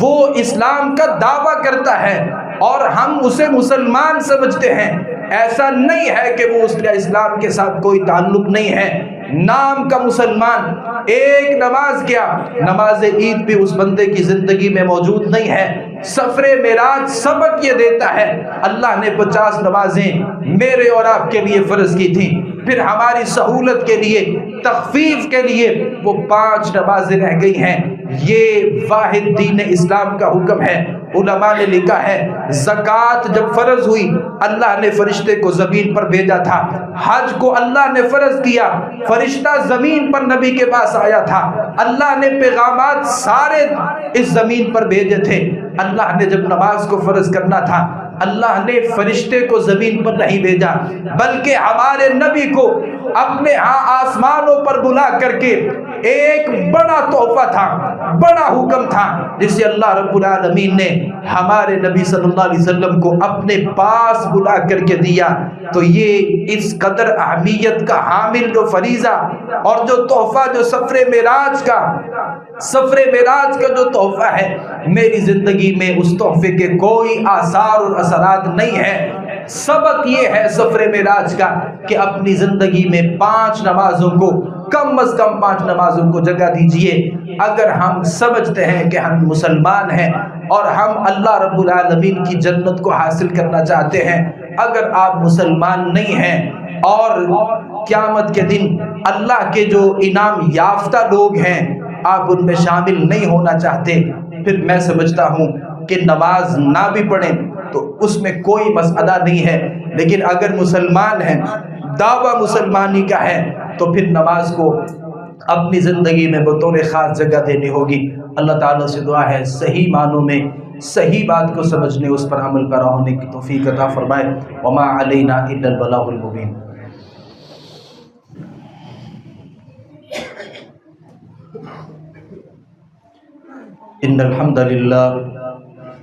وہ اسلام کا دعویٰ کرتا ہے اور ہم اسے مسلمان سمجھتے ہیں۔ ایسا نہیں ہے کہ وہ اس کا اسلام کے ساتھ کوئی تعلق نہیں ہے، نام کا مسلمان۔ ایک نماز کیا، نماز عید بھی اس بندے کی زندگی میں موجود نہیں ہے۔ سفر معراج سبق یہ دیتا ہے، اللہ نے 50 نمازیں میرے اور آپ کے لیے فرض کی تھیں، پھر ہماری سہولت کے لیے، تخفیف کے لیے وہ 5 نمازیں رہ گئی ہیں۔ یہ واحد دین اسلام کا حکم ہے۔ علماء نے لکھا ہے زکوٰۃ جب فرض ہوئی اللہ نے فرشتے کو زمین پر بھیجا تھا، حج کو اللہ نے فرض کیا، فرشتہ زمین پر نبی کے پاس آیا تھا، اللہ نے پیغامات سارے اس زمین پر بھیجے تھے۔ اللہ نے جب نماز کو فرض کرنا تھا اللہ نے فرشتے کو زمین پر نہیں بھیجا، بلکہ ہمارے نبی کو اپنے ہاں آسمانوں پر بلا کر کے ایک بڑا تحفہ تھا، بڑا حکم تھا، جسے اللہ رب العالمین نے ہمارے نبی صلی اللہ علیہ وسلم کو اپنے پاس بلا کر کے دیا۔ تو یہ اس قدر اہمیت کا حامل جو فریضہ اور جو تحفہ، جو سفر معراج کا جو تحفہ ہے، میری زندگی میں اس تحفے کے کوئی آثار اور اثرات نہیں ہیں۔ سبق یہ ہے سفر معراج کا کہ اپنی زندگی میں 5 نمازوں کو، کم از کم 5 نمازوں کو جگہ دیجئے۔ اگر ہم سمجھتے ہیں کہ ہم مسلمان ہیں اور ہم اللہ رب العالمین کی جنت کو حاصل کرنا چاہتے ہیں، اگر آپ مسلمان نہیں ہیں اور قیامت کے دن اللہ کے جو انعام یافتہ لوگ ہیں آپ ان میں شامل نہیں ہونا چاہتے، پھر میں سمجھتا ہوں کہ نماز نہ بھی پڑھیں تو اس میں کوئی مسئلہ نہیں ہے، لیکن اگر مسلمان ہیں، دعویٰ مسلمانی کا ہے، تو پھر نماز کو اپنی زندگی میں بطور خاص جگہ دینی ہوگی۔ اللہ تعالیٰ سے دعا ہے صحیح معنوں میں صحیح بات کو سمجھنے، اس پر عمل پیرا ہونے کی توفیق عطا فرمائے۔ وما علینا الا البلاغ المبین۔ ان الحمد للہ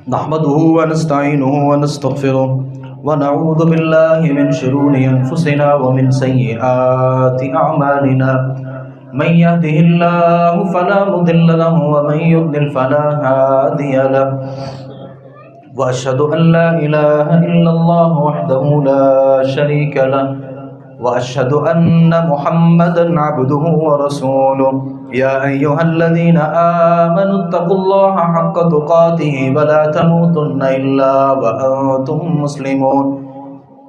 نحمده ونستعینه ونستغفره ونعوذ باللہ من شرور انفسنا ومن سیئات اعمالنا، من يهده الله فلا مضل له ومن يضلل فلا هادي له، واشهد ان لا اله الا الله وحده لا شريك له، واشهد ان محمدا عبده ورسوله۔ يا أيها الذين آمنوا اتقوا الله حق تقاته ولا تموتن إلا وأنتم مسلمون۔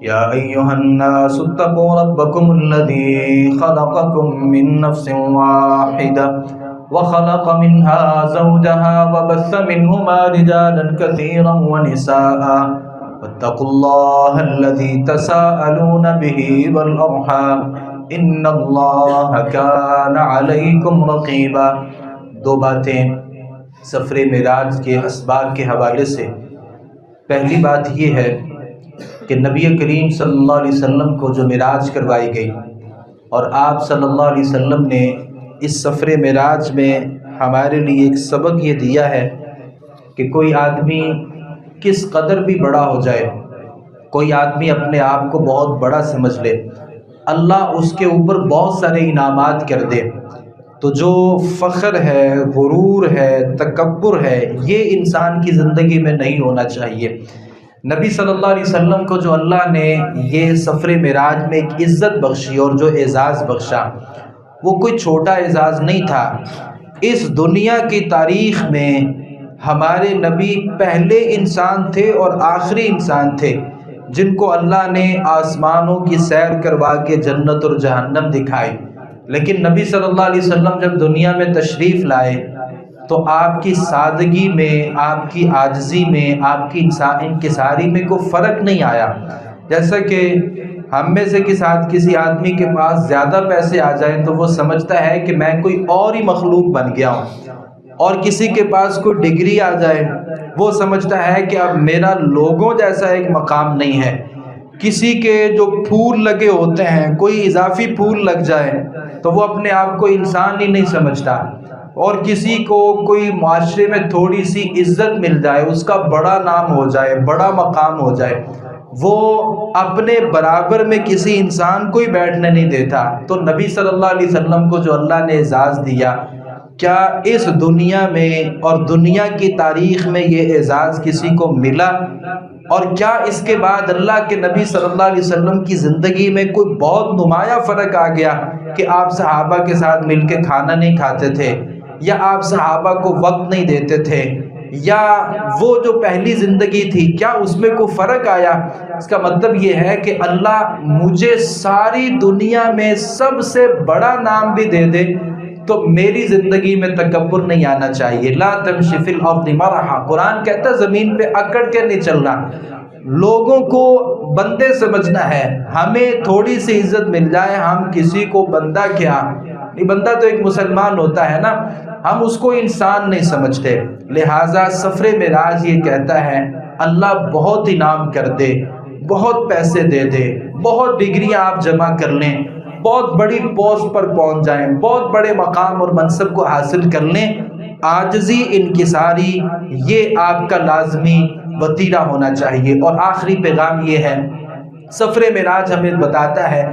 يا أيها الناس اتقوا ربكم الذي خلقكم من نفس واحدة وخلق منها زوجها وبث منهما رجالا كثيرا ونساء، واتقوا الله الذي تساءلون به والأرحام ان اللہ کان علیکم رقیبا۔ 2 باتیں سفر معراج کے اسباب کے حوالے سے۔ پہلی بات یہ ہے کہ نبی کریم صلی اللہ علیہ وسلم کو جو معراج کروائی گئی، اور آپ صلی اللہ علیہ وسلم نے اس سفر معراج میں ہمارے لیے ایک سبق یہ دیا ہے کہ کوئی آدمی کس قدر بھی بڑا ہو جائے، کوئی آدمی اپنے آپ کو بہت بڑا سمجھ لے، اللہ اس کے اوپر بہت سارے انعامات کر دے، تو جو فخر ہے، غرور ہے، تکبر ہے، یہ انسان کی زندگی میں نہیں ہونا چاہیے۔ نبی صلی اللہ علیہ وسلم کو جو اللہ نے یہ سفر معراج میں ایک عزت بخشی اور جو اعزاز بخشا، وہ کوئی چھوٹا اعزاز نہیں تھا۔ اس دنیا کی تاریخ میں ہمارے نبی پہلے انسان تھے اور آخری انسان تھے۔ جن کو اللہ نے آسمانوں کی سیر کروا کے جنت اور جہنم دکھائی، لیکن نبی صلی اللہ علیہ وسلم جب دنیا میں تشریف لائے تو آپ کی سادگی میں، آپ کی عاجزی میں، آپ کی انکساری میں کوئی فرق نہیں آیا۔ جیسا کہ ہم میں سے کسی آدمی کے پاس زیادہ پیسے آ جائیں تو وہ سمجھتا ہے کہ میں کوئی اور ہی مخلوق بن گیا ہوں، اور کسی کے پاس کوئی ڈگری آ جائے وہ سمجھتا ہے کہ اب میرا لوگوں جیسا ایک مقام نہیں ہے۔ کسی کے جو پھول لگے ہوتے ہیں، کوئی اضافی پھول لگ جائے تو وہ اپنے آپ کو انسان ہی نہیں سمجھتا، اور کسی کو کوئی معاشرے میں تھوڑی سی عزت مل جائے، اس کا بڑا نام ہو جائے، بڑا مقام ہو جائے، وہ اپنے برابر میں کسی انسان کو ہی بیٹھنے نہیں دیتا۔ تو نبی صلی اللہ علیہ وسلم کو جو اللہ نے اعزاز دیا، کیا اس دنیا میں اور دنیا کی تاریخ میں یہ اعزاز کسی کو ملا؟ اور کیا اس کے بعد اللہ کے نبی صلی اللہ علیہ وسلم کی زندگی میں کوئی بہت نمایاں فرق آ گیا کہ آپ صحابہ کے ساتھ مل کے کھانا نہیں کھاتے تھے، یا آپ صحابہ کو وقت نہیں دیتے تھے، یا وہ جو پہلی زندگی تھی کیا اس میں کوئی فرق آیا؟ اس کا مطلب یہ ہے کہ اللہ مجھے ساری دنیا میں سب سے بڑا نام بھی دے دے تو میری زندگی میں تکبر نہیں آنا چاہیے۔ لا تمشی فی الارض مرحا، قرآن کہتا ہے زمین پہ اکڑ کے نہیں چلنا، لوگوں کو بندے سمجھنا ہے۔ ہمیں تھوڑی سی عزت مل جائے، ہم کسی کو بندہ کیا، نہیں بندہ تو ایک مسلمان ہوتا ہے نا، ہم اس کو انسان نہیں سمجھتے۔ لہٰذا سفر معراج یہ کہتا ہے اللہ بہت انعام کر دے، بہت پیسے دے دے، بہت ڈگریاں آپ جمع کر لیں، بہت بڑی پوسٹ پر پہنچ جائیں، بہت بڑے مقام اور منصب کو حاصل کر لیں، عاجزی، انکساری یہ آپ کا لازمی وتیرہ ہونا چاہیے۔ اور آخری پیغام یہ ہے، سفر معراج ہمیں بتاتا ہے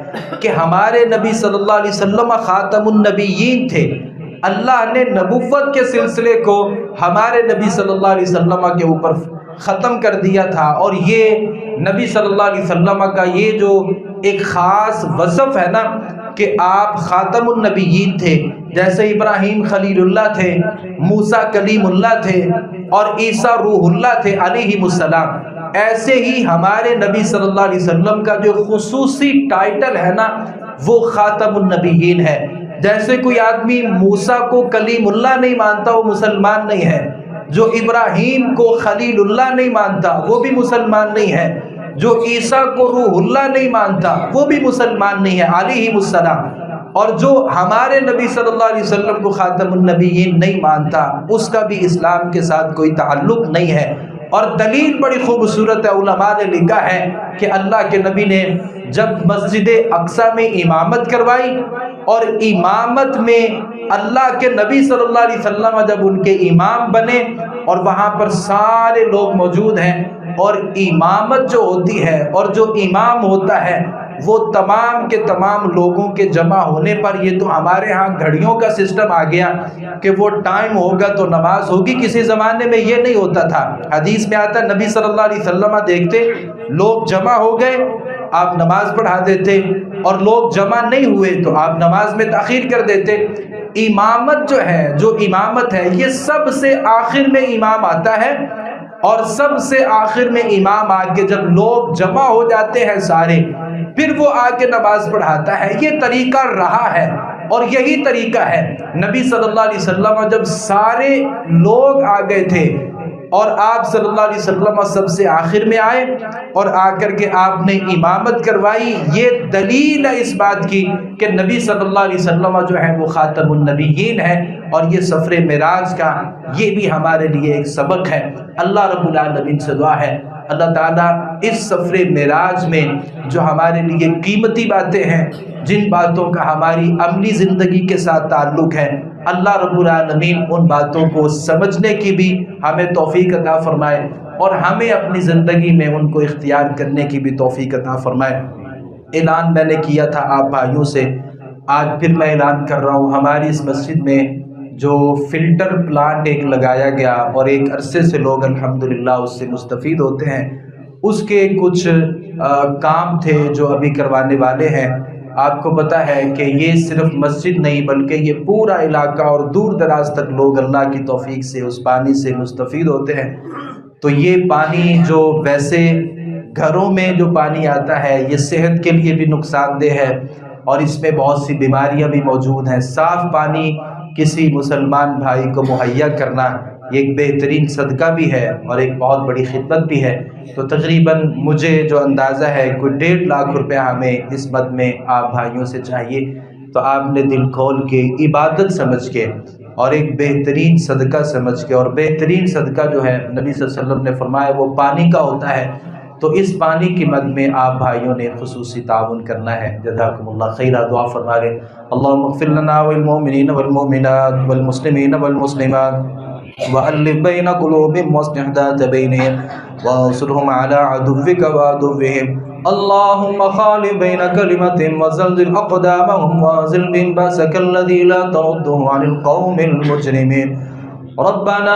کہ ہمارے نبی صلی اللہ علیہ وسلم خاتم النبیین تھے۔ اللہ نے نبوت کے سلسلے کو ہمارے نبی صلی اللہ علیہ وسلم کے اوپر ختم کر دیا تھا، اور یہ نبی صلی اللہ علیہ وسلم کا یہ جو ایک خاص وصف ہے نا کہ آپ خاتم النبیین تھے، جیسے ابراہیم خلیل اللہ تھے، موسیٰ کلیم اللہ تھے، اور عیسیٰ روح اللہ تھے علیہ السلام، ایسے ہی ہمارے نبی صلی اللہ علیہ وسلم کا جو خصوصی ٹائٹل ہے نا وہ خاتم النبیین ہے۔ جیسے کوئی آدمی موسیٰ کو کلیم اللہ نہیں مانتا وہ مسلمان نہیں ہے، جو ابراہیم کو خلیل اللہ نہیں مانتا وہ بھی مسلمان نہیں ہے، جو عیسیٰ کو روح اللہ نہیں مانتا وہ بھی مسلمان نہیں ہے علیہ السلام، اور جو ہمارے نبی صلی اللہ علیہ وسلم کو خاتم النبیین نہیں مانتا اس کا بھی اسلام کے ساتھ کوئی تعلق نہیں ہے۔ اور دلیل بڑی خوبصورت ہے، علماء نے لکھا ہے کہ اللہ کے نبی نے جب مسجد اقصیٰ میں امامت کروائی، اور امامت میں اللہ کے نبی صلی اللہ علیہ وسلم جب ان کے امام بنے اور وہاں پر سارے لوگ موجود ہیں، اور امامت جو ہوتی ہے اور جو امام ہوتا ہے وہ تمام کے تمام لوگوں کے جمع ہونے پر، یہ تو ہمارے ہاں گھڑیوں کا سسٹم آ گیا کہ وہ ٹائم ہوگا تو نماز ہوگی، کسی زمانے میں یہ نہیں ہوتا تھا۔ حدیث میں آتا نبی صلی اللہ علیہ وسلم دیکھتے لوگ جمع ہو گئے آپ نماز پڑھا دیتے، اور لوگ جمع نہیں ہوئے تو آپ نماز میں تاخیر کر دیتے۔ امامت جو امامت ہے یہ سب سے آخر میں امام آتا ہے، اور سب سے آخر میں امام آ کے جب لوگ جمع ہو جاتے ہیں سارے، پھر وہ آ کے نماز پڑھاتا ہے۔ یہ طریقہ رہا ہے اور یہی طریقہ ہے۔ نبی صلی اللہ علیہ وسلم جب سارے لوگ آ گئے تھے اور آپ صلی اللہ علیہ وسلم سب سے آخر میں آئے اور آ کر کے آپ نے امامت کروائی، یہ دلیل ہے اس بات کی کہ نبی صلی اللہ علیہ وسلم جو ہے وہ خاتم النبیین ہے۔ اور یہ سفر معراج کا یہ بھی ہمارے لیے ایک سبق ہے۔ اللہ رب العالمین سے دعا ہے اللہ تعالیٰ اس سفر معراج میں جو ہمارے لیے قیمتی باتیں ہیں، جن باتوں کا ہماری عملی زندگی کے ساتھ تعلق ہے، اللہ رب العالمین ان باتوں کو سمجھنے کی بھی ہمیں توفیق عطا فرمائے، اور ہمیں اپنی زندگی میں ان کو اختیار کرنے کی بھی توفیق عطا فرمائے۔ اعلان میں نے کیا تھا آپ بھائیوں سے، آج پھر میں اعلان کر رہا ہوں، ہماری اس مسجد میں جو فلٹر پلانٹ ایک لگایا گیا اور ایک عرصے سے لوگ الحمدللہ اس سے مستفید ہوتے ہیں، اس کے کچھ کام تھے جو ابھی کروانے والے ہیں۔ آپ کو پتہ ہے کہ یہ صرف مسجد نہیں بلکہ یہ پورا علاقہ اور دور دراز تک لوگ اللہ کی توفیق سے اس پانی سے مستفید ہوتے ہیں۔ تو یہ پانی جو ویسے گھروں میں جو پانی آتا ہے یہ صحت کے لیے بھی نقصان دہ ہے اور اس میں بہت سی بیماریاں بھی موجود ہیں۔ صاف پانی کسی مسلمان بھائی کو مہیا کرنا یہ ایک بہترین صدقہ بھی ہے اور ایک بہت بڑی خدمت بھی ہے۔ تو تقریباً مجھے جو اندازہ ہے کوئی 1.5 لاکھ روپے ہمیں اس مد میں آپ بھائیوں سے چاہیے، تو آپ نے دل کھول کے عبادت سمجھ کے اور ایک بہترین صدقہ سمجھ کے، اور بہترین صدقہ جو ہے نبی صلی اللہ علیہ وسلم نے فرمایا وہ پانی کا ہوتا ہے، تو اس پانی کی مد میں آپ بھائیوں نے خصوصی تعاون کرنا ہے۔ جزاکم اللہ خیرہ، دعا فرما لیں۔ اللہم اغفر لنا والمؤمنین والمؤمنات والمسلمین والمسلمات وألف بین قلوبهم واصلح ذات بینہم وانصرهم على عدوک وعدوهم اللہم خال بین کلمتهم وزلزل اقدامهم وانزل بهم بأسك الذي لا ترده عن القوم المجرمين ربنا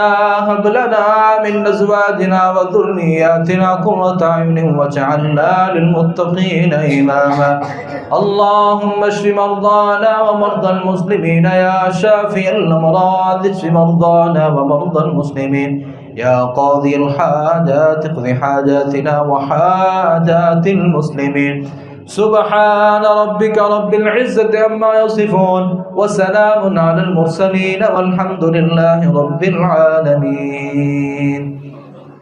هب لنا من ازواجنا وذرياتنا قرة اعين واجعلنا للمتقين اماما اللهم اشف مرضانا ومرضى المسلمين يا شافي الامراض اشف مرضانا ومرضى المسلمين يا قاضي الحاجات اقض حاجاتنا وحاجات المسلمين سبحان ربك رب العزة عما يصفون وسلام على المرسلين والحمد لله رب العالمين۔